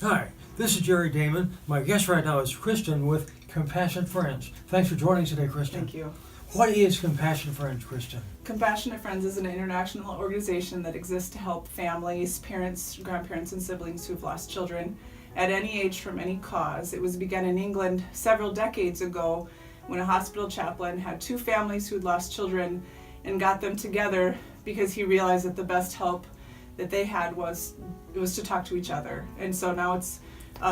Hi, this is Jerry Damon. My guest right now is Kristin with Compassionate Friends. Thanks for joining us today, Kristin. Thank you. What is Compassionate Friends, Kristin? Compassionate Friends is an international organization that exists to help families, parents, grandparents, and siblings who've lost children at any age from any cause. It was begun in England several decades ago when a hospital chaplain had two families who'd lost children and got them together because he realized that the best help that they had was to talk to each other. And so now it's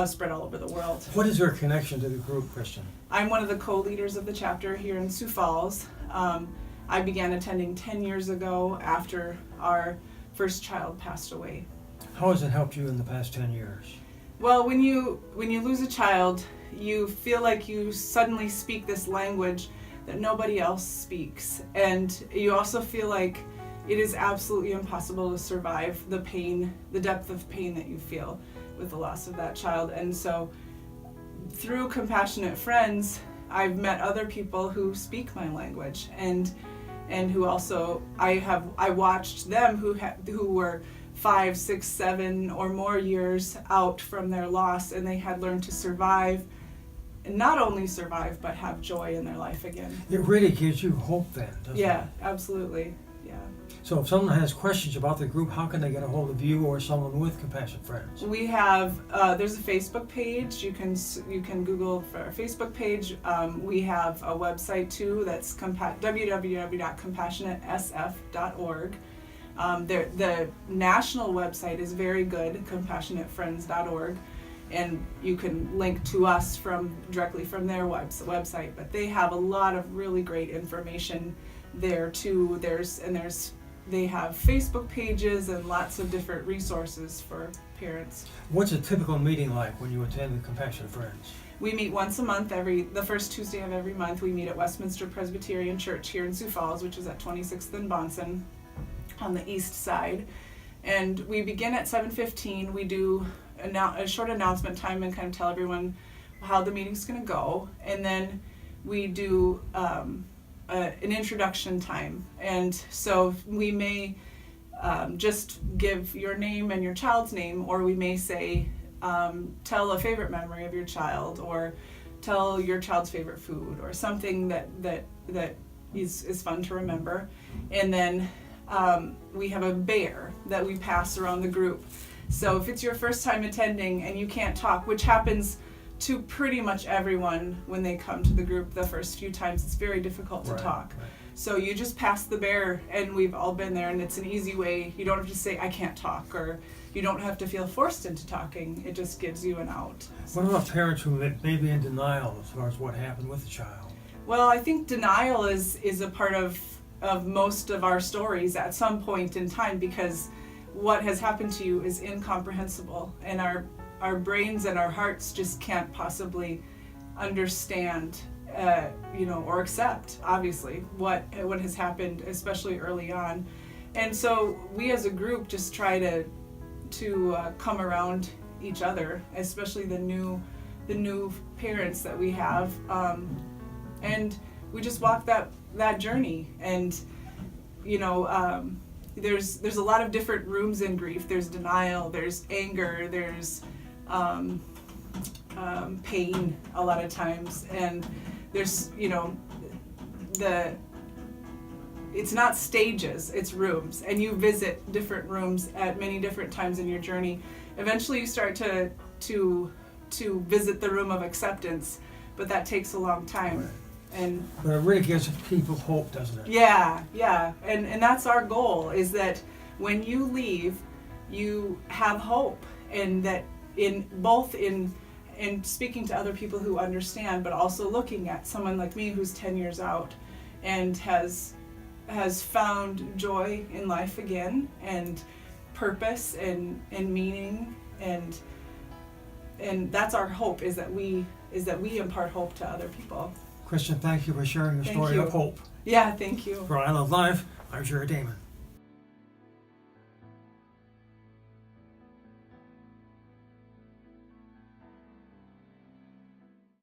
spread all over the world. What is your connection to the group, Kristin? I'm one of the co-leaders of the chapter here in Sioux Falls. I began attending 10 years ago after our first child passed away. How has it helped you in the past 10 years? Well, when you lose a child, you feel like you suddenly speak this language that nobody else speaks. And you also feel like it is absolutely impossible to survive the pain, the depth of pain that you feel with the loss of that child. And so through Compassionate Friends, I've met other people who speak my language and who also I watched them who were 5, 6, 7 or more years out from their loss, and they had learned to survive, and not only survive but have joy in their life again. It really gives you hope then, doesn't it? Yeah, absolutely. Yeah. So if someone has questions about the group, how can they get a hold of you or someone with Compassionate Friends? We have there's a Facebook page. You can Google for our Facebook page. We have a website too. That's www.compassionatesf.org. The national website is very good, compassionatefriends.org, and you can link to us directly from their website. But they have a lot of really great information there too. They have Facebook pages and lots of different resources for parents. What's a typical meeting like when you attend the Compassionate Friends? We meet once a month. The first Tuesday of every month, we meet at Westminster Presbyterian Church here in Sioux Falls, which is at 26th and Bonson on the east side. And we begin at 7:15. We do a short announcement time and kind of tell everyone how the meeting's going to go. And then we do an introduction time. And so we may just give your name and your child's name, or we may say, tell a favorite memory of your child, or tell your child's favorite food, or something that is fun to remember. And then we have a bear that we pass around the group. So if it's your first time attending and you can't talk, which happens to pretty much everyone when they come to the group the first few times, it's very difficult to talk. Right. So you just pass the bear, and we've all been there, and it's an easy way. You don't have to say, I can't talk, or you don't have to feel forced into talking. It just gives you an out. What about parents who may be in denial as far as what happened with the child? Well, I think denial is a part of most of our stories at some point in time, because what has happened to you is incomprehensible, and our brains and our hearts just can't possibly understand, or accept, obviously, what has happened, especially early on. And so we as a group just try to come around each other, especially the new parents that we have, and we just walk that journey. And there's a lot of different rooms in grief. There's denial, there's anger, there's pain a lot of times, and there's it's not stages, it's rooms, and you visit different rooms at many different times in your journey. Eventually you start to visit the room of acceptance, but that takes a long time. Right. But it really gives people hope, doesn't it? Yeah, and that's our goal, is that when you leave, you have hope, and that in speaking to other people who understand, but also looking at someone like me who's 10 years out and has found joy in life again, and purpose and meaning, and that's our hope, is that we impart hope to other people. Kristin, thank you for sharing your story of hope. Yeah, thank you. For I Love Life, I'm Jerry Damon.